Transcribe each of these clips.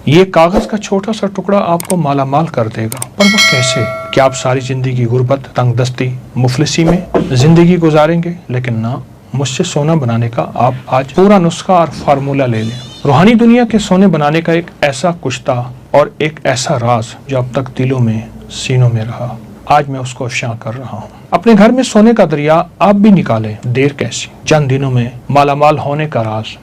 یہ کاغذ کا چھوٹا سا ٹکڑا آپ کو مالا مال کر دے گا، پر وہ کیسے؟ کیا آپ ساری زندگی غربت، تنگ دستی، مفلسی میں زندگی گزاریں گے؟ لیکن نہ، مجھ سے سونا بنانے کا آپ آج پورا نسخہ اور فارمولہ لے لیں۔ روحانی دنیا کے سونے بنانے کا ایک ایسا کشتہ اور ایک ایسا راز جو اب تک دلوں میں، سینوں میں رہا، آج میں اس کو افشاں کر رہا ہوں۔ اپنے گھر میں سونے کا دریا آپ بھی نکالیں، دیر کیسی؟ چند دنوں میں مالا مال ہونے کا راز۔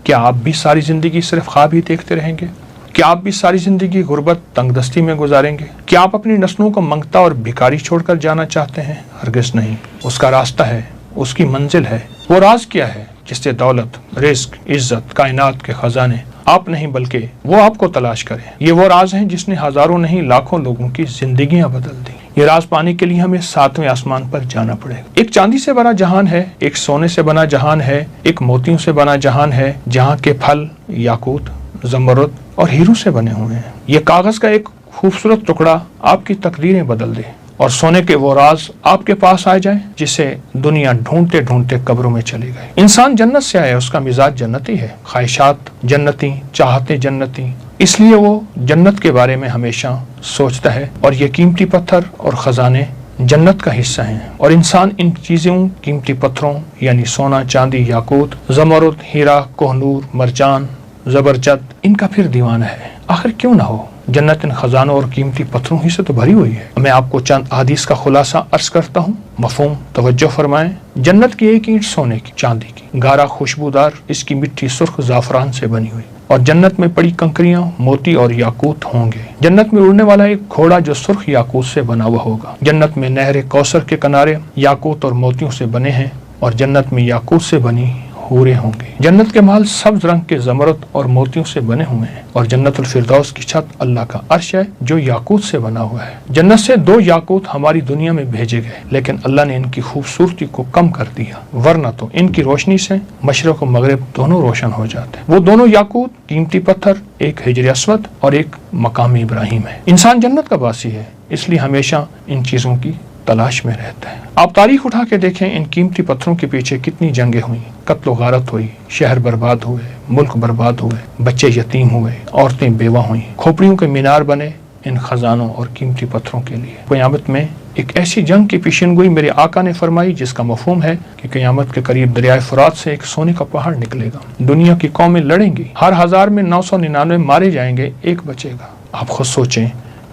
کیا آپ بھی ساری زندگی صرف خواب ہی دیکھتے رہیں گے؟ کیا آپ بھی ساری زندگی غربت، تنگ دستی میں گزاریں گے؟ کیا آپ اپنی نسلوں کو منگتا اور بھکاری چھوڑ کر جانا چاہتے ہیں؟ ہرگز نہیں۔ اس کا راستہ ہے، اس کی منزل ہے۔ وہ راز کیا ہے جس سے دولت، رزق، عزت، کائنات کے خزانے آپ نہیں بلکہ وہ آپ کو تلاش کریں؟ یہ وہ راز ہیں جس نے ہزاروں نہیں لاکھوں لوگوں کی زندگیاں بدل دی۔ یہ راز پانے کے لیے ہمیں 7ویں آسمان پر جانا پڑے گا۔ ایک چاندی سے بنا جہان ہے، ایک سونے سے بنا جہان ہے، ایک موتیوں سے بنا جہان ہے، جہاں کے پھل یاقوت، زمرد اور ہیروں سے بنے ہوئے ہیں۔ یہ کاغذ کا ایک خوبصورت ٹکڑا آپ کی تقدیریں بدل دے اور سونے کے وہ راز آپ کے پاس آ جائیں جسے دنیا ڈھونڈتے ڈھونڈتے قبروں میں چلی گئی۔ انسان جنت سے آیا، اس کا مزاج جنتی ہے، خواہشات جنتی، چاہتے جنتی، اس لیے وہ جنت کے بارے میں ہمیشہ سوچتا ہے، اور یہ قیمتی پتھر اور خزانے جنت کا حصہ ہیں، اور انسان ان چیزوں، قیمتی پتھروں یعنی سونا، چاندی، یاقوت، زمرد، ہیرا، کوہ نور، مرجان، زبرجد، ان کا پھر دیوانہ ہے۔ آخر کیوں نہ ہو؟ جنت ان خزانوں اور قیمتی پتھروں ہی سے تو بھری ہوئی ہے۔ میں آپ کو چند احادیث کا خلاصہ عرض کرتا ہوں، مفہوم توجہ فرمائیں۔ جنت کی ایک اینٹ سونے کی، چاندی کی، گارا خوشبودار، اس کی مٹی سرخ زعفران سے بنی ہوئی، اور جنت میں پڑی کنکریاں موتی اور یاقوت ہوں گے۔ جنت میں اڑنے والا ایک گھوڑا جو سرخ یاقوت سے بنا ہوا ہوگا۔ جنت میں نہر کوثر کے کنارے یاقوت اور موتیوں سے بنے ہیں، اور جنت میں یاقوت سے بنی حوریں ہوں گے۔ جنت کے محل سبز رنگ کے زمرد اور موتیوں سے بنے ہوئے ہیں، اور جنت الفردوس کی چھت اللہ کا عرش ہے جو یاقوت سے بنا ہوا ہے۔ جنت سے 2 یاقوت ہماری دنیا میں بھیجے گئے، لیکن اللہ نے ان کی خوبصورتی کو کم کر دیا، ورنہ تو ان کی روشنی سے مشرق و مغرب دونوں روشن ہو جاتے ہیں۔ وہ دونوں یاقوت، قیمتی پتھر، ایک حجر اسود اور ایک مقام ابراہیم ہے۔ انسان جنت کا باسی ہے، اس لیے ہمیشہ ان چیزوں کی تلاش میں رہتا ہے۔ آپ تاریخ اٹھا کے دیکھیں، ان قیمتی پتھروں کے پیچھے کتنی جنگیں ہوئیں، قتل و غارت ہوئی، شہر برباد ہوئے، ملک برباد ہوئے، بچے یتیم ہوئے، عورتیں بیوہ ہوئیں، کھوپڑیوں کے مینار بنے ان خزانوں اور قیمتی پتھروں کے لیے۔ قیامت میں ایک ایسی جنگ کی پیشن گوئی میرے آقا نے فرمائی جس کا مفہوم ہے کہ قیامت کے قریب دریائے فرات سے ایک سونے کا پہاڑ نکلے گا، دنیا کی قومیں لڑیں گی، ہر 1000 میں 999 مارے جائیں گے، ایک بچے گا۔ آپ خود سوچیں،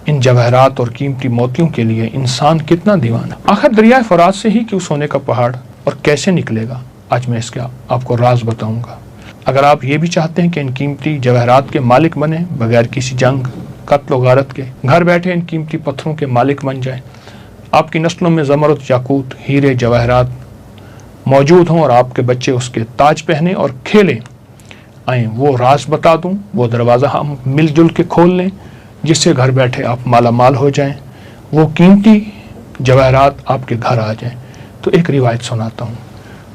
ان جواہرات اور قیمتی موتیوں کے لیے انسان کتنا دیوانہ۔ آخر دریائے فرات سے ہی کیوں سونے کا پہاڑ اور کیسے نکلے گا؟ آج میں اس کا آپ کو راز بتاؤں گا۔ اگر آپ یہ بھی چاہتے ہیں کہ ان قیمتی جواہرات کے مالک بنے بغیر کسی جنگ، قتل و غارت کے، گھر بیٹھے ان قیمتی پتھروں کے مالک بن جائیں، آپ کی نسلوں میں زمرد، یاقوت، ہیرے، جواہرات موجود ہوں، اور آپ کے بچے اس کے تاج پہنے اور کھیلیں، آئیں وہ راز بتا دوں، وہ دروازہ ہم مل جل کے کھول لیں جس سے گھر بیٹھے آپ مالا مال ہو جائیں، وہ قیمتی جواہرات آپ کے گھر آ جائیں۔ تو ایک روایت سناتا ہوں۔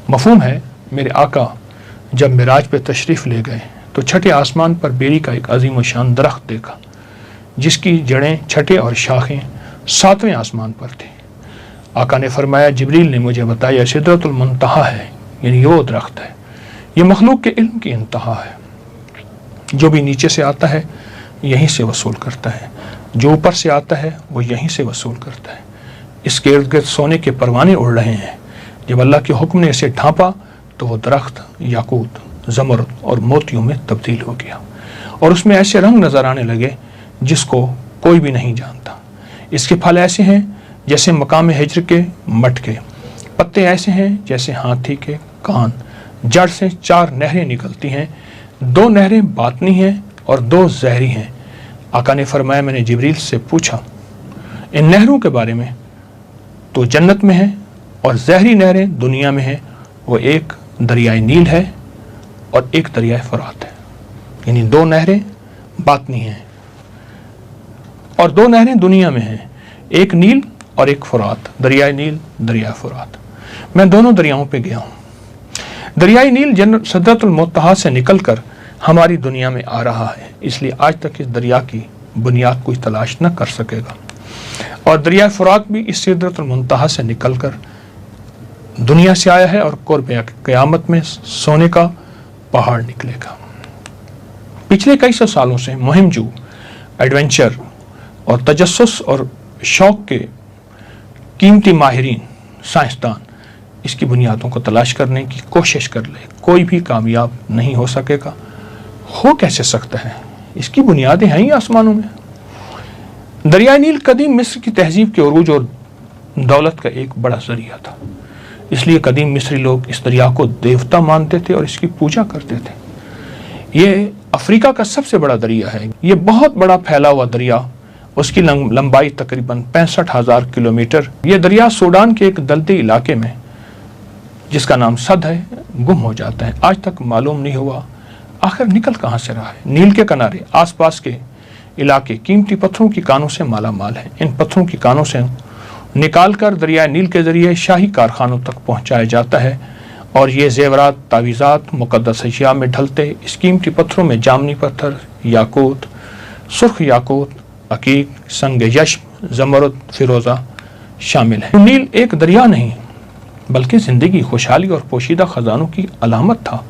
مفہوم ہے، میرے آقا جب معراج پہ تشریف لے گئے تو چھٹے آسمان پر بیری کا ایک عظیم و شان درخت دیکھا جس کی جڑیں، چھٹے اور شاخیں 7ویں آسمان پر تھی۔ آقا نے فرمایا، جبریل نے مجھے بتایا سدرۃ المنتہا ہے، یعنی یہ وہ درخت ہے، یہ مخلوق کے علم کی انتہا ہے، جو بھی نیچے سے آتا ہے یہیں سے وصول کرتا ہے، جو اوپر سے آتا ہے وہ یہیں سے وصول کرتا ہے۔ اس کے ارد گرد سونے کے پروانے اڑ رہے ہیں۔ جب اللہ کے حکم نے اسے ڈھانپا تو وہ درخت یاقوت، زمرد اور موتیوں میں تبدیل ہو گیا، اور اس میں ایسے رنگ نظر آنے لگے جس کو کوئی بھی نہیں جانتا۔ اس کے پھل ایسے ہیں جیسے مقام ہجر کے مٹکے، پتے ایسے ہیں جیسے ہاتھی کے کان، جڑ سے 4 نہریں نکلتی ہیں، 2 نہریں باطنی ہیں اور 2 زہری ہیں۔ آقا نے فرمایا، میں نے جبریل سے پوچھا ان نہروں کے بارے میں، تو جنت میں ہیں، اور زہری نہریں دنیا میں ہیں، وہ ایک دریائے نیل ہے اور ایک دریائے فرات ہے، یعنی 2 نہریں باطنی ہیں اور 2 نہریں دنیا میں ہیں، ایک نیل اور ایک فرات، دریائے نیل، دریائے فرات۔ میں دونوں دریاؤں پہ گیا ہوں۔ دریائے نیل سدرۃ المنتہا سے نکل کر ہماری دنیا میں آ رہا ہے، اس لیے آج تک اس دریا کی بنیاد کوئی تلاش نہ کر سکے گا، اور دریائے فرات بھی اس سدرۃ المنتہا سے نکل کر دنیا سے آیا ہے، اور قرب قیامت میں سونے کا پہاڑ نکلے گا۔ पिछले कई सौ सालों से मुहिम-जू, एडवेंचर और तजस्सुस और शौक के कीमती माहिरीन साइंसदान इसकी बुनियादों को तलाश करने की कोशिश कर ले, कोई भी कामयाब नहीं हो सकेगा। हो कैसे सकता है? इसकी बुनियादें हैं ही आसमानों में। दरिया नील कदीम मिस्र की तहजीब के उरूज और दौलत का एक बड़ा जरिया था। इसलिए कदीम मिस्री लोग इस दरिया को देवता मानते थे और इसकी पूजा करते थे। ये अफ्रीका का सबसे बड़ा दरिया है। ये बहुत बड़ा फैला हुआ दरिया, उसकी लंबाई तकरीबन 65,000 किलोमीटर। ये दरिया सूडान के एक दलदली इलाके में, जिसका नाम सद है, गुम हो जाता है। आज तक मालूम नहीं हुआ आखिर निकल कहाँ से रहा है। नील के किनारे आसपास के इलाके कीमती पत्थरों की कानों से माला माल है। इन पत्थरों की कानों से निकालकर दरिया नील के जरिए शाही कारखानों तक पहुंचाया जाता है और ये जेवरात, तावीज़ात, मुक़द्दस अशिया में ढलते। इस कीमती पत्थरों में जामनी पत्थर, याकूत, सुर्ख याकूत, अकीक, संग यश्म, ज़मरुद, फिरोज़ा शामिल है। नील एक दरिया नहीं बल्कि ज़िंदगी, खुशहाली और पोशीदा ख़जानों की अलामत था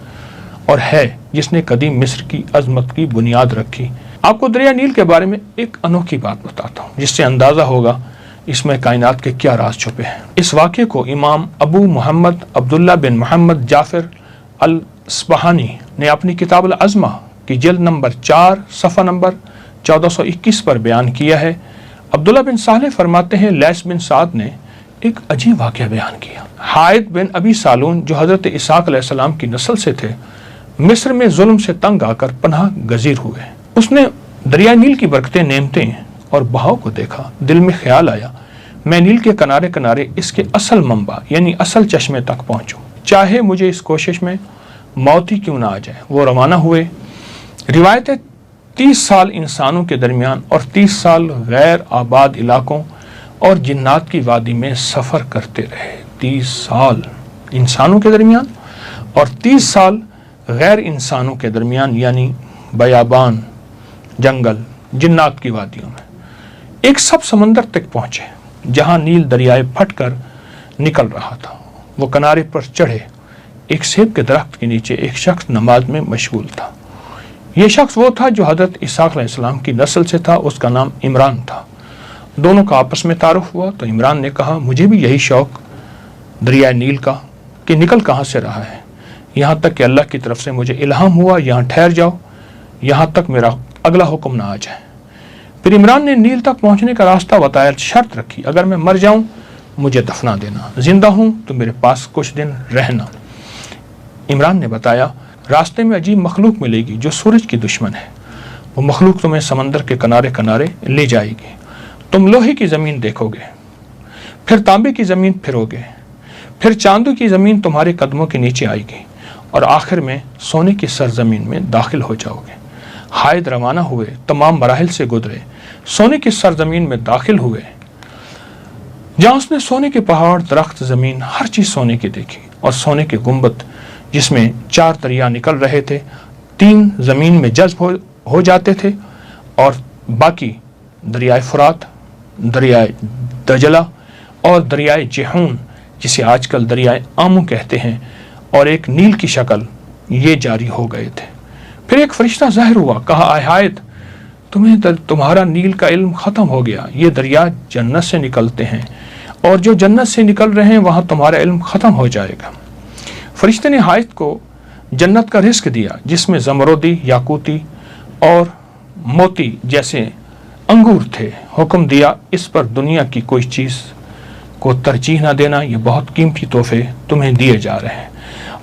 और है, जिसने कदीम मिस्र की अजमत की बुनियाद रखी। आपको दरिया नील के बारे में एक अनोखी बात बताता हूँ, जिससे अंदाज़ा होगा इसमें कायनात के क्या राज छुपे हैं। इस वाक़े को इमाम अबू मोहम्मद अब्दुल्ला बिन मोहम्मद जाफ़िर अल-अस्बहानी ने अपनी किताब अल-अज़मा की जिल्द नंबर 4 सफ़ा नंबर 1421 पर बयान किया है। अब्दुल्ला बिन सालेह फरमाते हैं, लैस बिन साद ने एक अजीब वाक़या बयान किया। हायद बिन अबी सालून, जो हज़रत इसाक अलैहिस्सलाम की नस्ल से थे, मिस्र में जुल्म से तंग आकर पनाह गजीर हुए। उसने दरिया नील की बरकतें, नेमतें और बहाव को देखा। दिल में ख्याल आया, मैं नील के किनारे किनारे इसके असल मंबा यानी असल चश्मे तक पहुंचूं, चाहे मुझे इस कोशिश में मौत ही क्यों ना आ जाए। वो रवाना हुए। रिवायतें 30 साल इंसानों के दरमियान और 30 साल गैर आबाद इलाकों और जिन्नात की वादी में सफ़र करते रहे। 30 साल इंसानों के दरमियान और 30 साल गैर इंसानों के दरमियान, यानी बयाबान, जंगल, जिन्नात की वादियों में। एक सब समंदर तक पहुंचे जहां नील दरियाए फट कर निकल रहा था। वो किनारे पर चढ़े। एक सेब के दरख्त के नीचे एक शख्स नमाज में मशगूल था। ये शख्स वो था जो हज़रत ईसा अलैहिस्सलाम की नस्ल से था। उसका नाम इमरान था। दोनों का आपस में तारुफ हुआ तो इमरान ने कहा, मुझे भी यही शौक दरिया नील का कि निकल कहाँ से रहा है, यहाँ तक कि अल्लाह की तरफ से मुझे इल्हाम हुआ यहाँ ठहर जाओ, यहाँ तक मेरा अगला हुक्म ना आ जाए। फिर इमरान ने नील तक पहुँचने का रास्ता बताया, शर्त रखी, अगर मैं मर जाऊँ मुझे दफना देना, जिंदा हूँ तो मेरे पास कुछ दिन रहना। इमरान ने बताया, रास्ते में अजीब मखलूक मिलेगी जो सूरज की दुश्मन है। वो मखलूक तुम्हें समंदर के किनारे किनारे ले जाएगी। तुम लोहे की ज़मीन देखोगे, फिर तांबे की ज़मीन फिरोगे, फिर चांदी की ज़मीन तुम्हारे कदमों के नीचे आएगी और आखिर में सोने की सरजमीन में दाखिल हो जाओगे। हायद रवाना हुए, तमाम मराहिल से गुजरे, सोने की सरजमीन में दाखिल हुए जहाँ उसने सोने के पहाड़, दरख्त, ज़मीन, हर चीज़ सोने की देखी और सोने के गुंबद जिसमें 4 दरिया निकल रहे थे। 3 ज़मीन में जज्ब हो जाते थे और बाकी दरियाए फुरात, दरियाए दजला और दरियाए जेहून, जिसे आजकल दरियाए आमू कहते हैं, और एक नील की शक्ल, ये जारी हो गए थे। फिर एक फरिश्ता ज़ाहिर हुआ, कहा, आय हायद, तुम्हारा नील का इल्म ख़त्म हो गया। ये दरिया जन्नत से निकलते हैं और जो जन्नत से निकल रहे हैं वहाँ तुम्हारा इल्म ख़त्म हो जाएगा। फरिश्ते ने हायद को जन्नत का रिस्क दिया जिसमें ज़मरुदी, याकूती और मोती जैसे अंगूर थे। हुक्म दिया, इस पर दुनिया की कोई चीज़ को तरजीह ना देना, ये बहुत कीमती तोहफे तुम्हें दिए जा रहे हैं।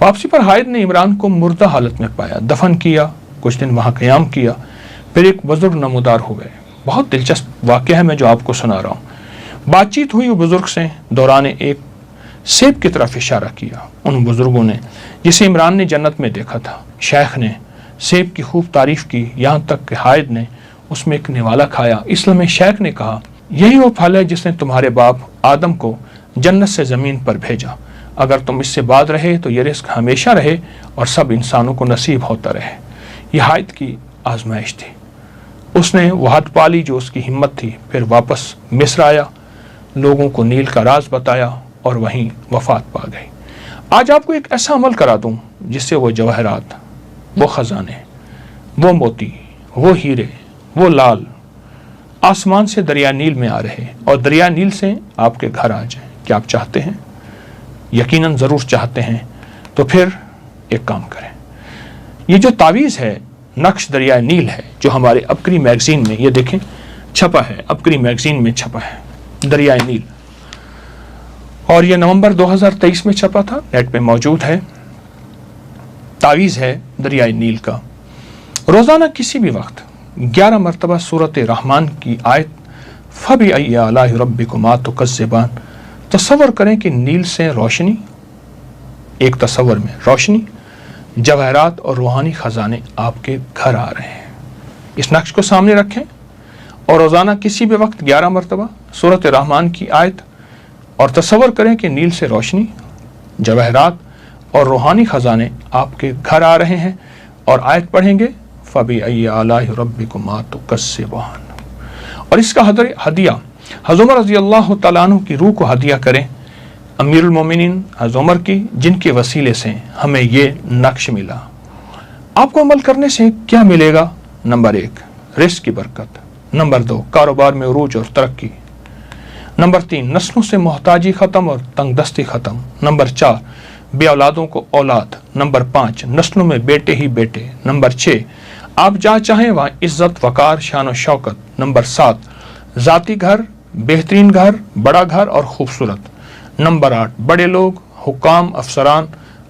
वापसी पर हायद ने इमरान को मुर्दा हालत में पाया, दफन किया, कुछ दिन वहाँ क़याम किया। फिर एक बुजुर्ग नमूदार हो गए। बहुत दिलचस्प वाक़या है मैं जो आपको सुना रहा हूँ। बातचीत हुई बुजुर्ग से, दौरान एक सेब की तरफ इशारा किया। उन बुजुर्गों ने, जिसे इमरान ने जन्नत में देखा था। शेख ने सेब की खूब तारीफ़ की, यहाँ तक कि हायद ने उसमें एक निवाला खाया। इसलिए शेख ने कहा, यही वो फल है जिसने तुम्हारे बाप आदम को जन्नत से ज़मीन पर भेजा। अगर तुम इससे बाद रहे तो ये रिस्क हमेशा रहे और सब इंसानों को नसीब होता रहे। यह हायद की आजमाइश थी। उसने वो हद पाली जो उसकी हिम्मत थी। फिर वापस मिस्र आया, लोगों को नील का राज बताया और वहीं वफात पा गई। आज आपको एक ऐसा अमल करा दूं जिससे वो जवाहरात, वो ख़जाने, वो मोती, वो हीरे, वो लाल आसमान से दरिया नील में आ रहे और दरिया नील से आपके घर आ जाएं। क्या आप चाहते हैं? यकीनन ज़रूर चाहते हैं। तो फिर एक काम करें, ये जो तावीज़ है नक्श दरिया नील है, जो हमारे अबकरी मैगज़ीन में ये देखें छपा है, अबकरी मैगज़ीन में छपा है दरिया नील, और ये नवंबर 2023 में छपा था, नेट पे मौजूद है। तावीज़ है दरिया नील का। रोज़ाना किसी भी वक्त 11 मरतबा सूरत रहमान की आयत फ़बी आलाइ रब्बिकुमा तुकज़्ज़िबान। तसव्वुर करें कि नील से रोशनी, एक तसव्वुर में रोशनी, जवाहरात और रूहानी ख़जाने आपके घर आ रहे हैं। इस नक्श को सामने रखें और रोज़ाना किसी भी वक्त 11 मरतबा सूरत रहमान की आयत और तसव्वुर करें कि नील से रोशनी, जवाहरात और रूहानी ख़जाने आपके घर आ रहे हैं, और आयत पढ़ेंगे फ़बी आलाइ रब्बिकुमा तुकज़्ज़िबान। और इसका हदिया हज़रत उमर रज़ी अल्लाह तआला अन्हु की रूह को हदिया करें, अमीरुल मोमिनीन हज़रत उमर की, जिनके वसीले से हमें ये नक्श मिला। आपको अमल करने से क्या मिलेगा? नंबर 1 रिज़्क़ की बरकत, नंबर 2 कारोबार में उरूज और तरक्की, नंबर 3 नस्लों से मोहताजी ख़त्म और तंगदस्ती ख़त्म, नंबर 4 बे औलादों को औलाद, नंबर 5 नस्लों में बेटे ही बेटे, नंबर 6 आप जहाँ चाहें वहाँ इज्जत वकार शान और शौकत, नंबर 7 ज़ाती घर, बेहतरीन घर, बड़ा घर और खूबसूरत, नंबर 8 बड़े लोग हुक्काम अफसरान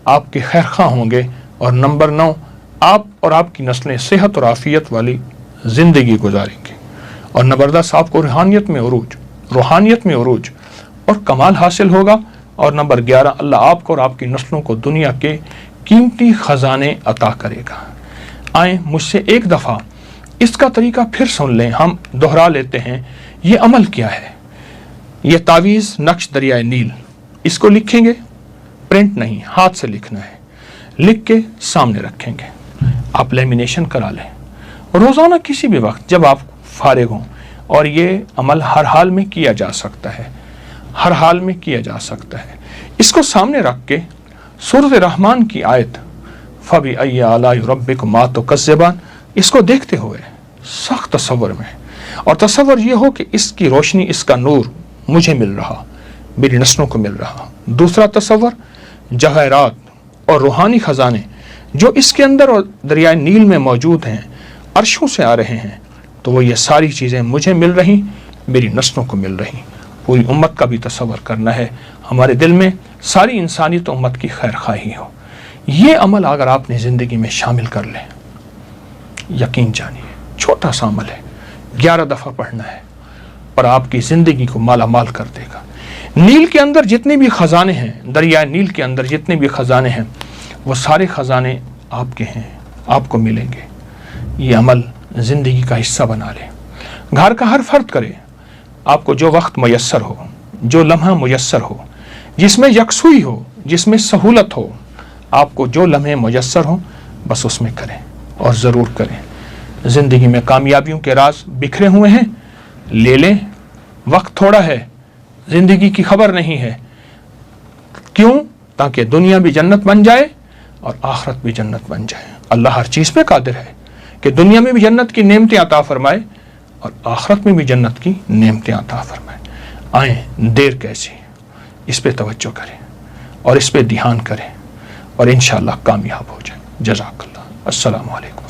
आपके खैरखा होंगे, और नंबर 9 आप और आपकी नस्लें सेहत और आफियत वाली ज़िंदगी गुजारेंगे, और नंबर 10 आपको रूहानियत में उरूज और कमाल हासिल होगा, और नंबर 11 अल्लाह आपको और आपकी नस्लों को दुनिया के कीमती ख़जाने अता करेगा। आए मुझसे एक दफ़ा इसका तरीका फिर सुन लें, हम दोहरा लेते हैं। ये अमल क्या है? ये तावीज़ नक्श दरियाए नील, इसको लिखेंगे, प्रिंट नहीं हाथ से लिखना है, लिख के सामने रखेंगे, आप लेमिनेशन करा लें रोज़ाना किसी भी वक्त जब आप फारिग हों, और ये अमल हर हाल में किया जा सकता है, हर हाल में किया जा सकता है। इसको सामने रख के सूरत रहमान की आयत फ़बी आलाइ रब्बिकुमा तुकज़्ज़िबान, इसको देखते हुए सख्त तसव्वुर में, और तसव्वुर ये हो कि इसकी रोशनी, इसका नूर मुझे मिल रहा, मेरी नस्लों को मिल रहा। दूसरा तसव्वुर जवाहरात और रूहानी ख़जाने जो इसके अंदर और दरिया नील में मौजूद हैं, अर्शों से आ रहे हैं, तो वो ये सारी चीज़ें मुझे मिल रही, मेरी नस्लों को मिल रही। पूरी उम्मत का भी तसव्वुर करना है, हमारे दिल में सारी इंसानियत उम्मत की खैर खाही हो। ये अमल अगर आपने ज़िंदगी में शामिल कर लें, यकीन जानिए छोटा सा अमल है, 11 दफ़ा पढ़ना है, और आपकी ज़िंदगी को माला माल कर देगा। नील के अंदर जितने भी ख़जाने हैं, दरिया नील के अंदर जितने भी ख़जाने हैं, वो सारे ख़जाने आपके हैं, आपको मिलेंगे। ये अमल ज़िंदगी का हिस्सा बना लें। घर का हर फर्द करे, आपको जो वक्त मुयस्सर हो, जो लम्हा मुयस्सर हो, जिसमें यकसुई हो, जिसमें सहूलत हो, आपको जो लम्हे मुयस्सर हो बस उसमें करें, और ज़रूर करें। ज़िंदगी में कामयाबियों के राज बिखरे हुए हैं, ले लें, वक्त थोड़ा है, ज़िंदगी की खबर नहीं है। क्यों? ताकि दुनिया भी जन्नत बन जाए और आखिरत भी जन्नत बन जाए। अल्लाह हर चीज़ पे कादिर है कि दुनिया में भी जन्नत की नेमतें अता फरमाए और आखिरत में भी जन्नत की नेमतें अता फरमाए। आए, देर कैसी, इस पे तवज्जो करें और इस पे ध्यान करें, और इंशाअल्लाह कामयाब हो जाए। जज़ाकल्लाह। अस्सलामु अलैकुम।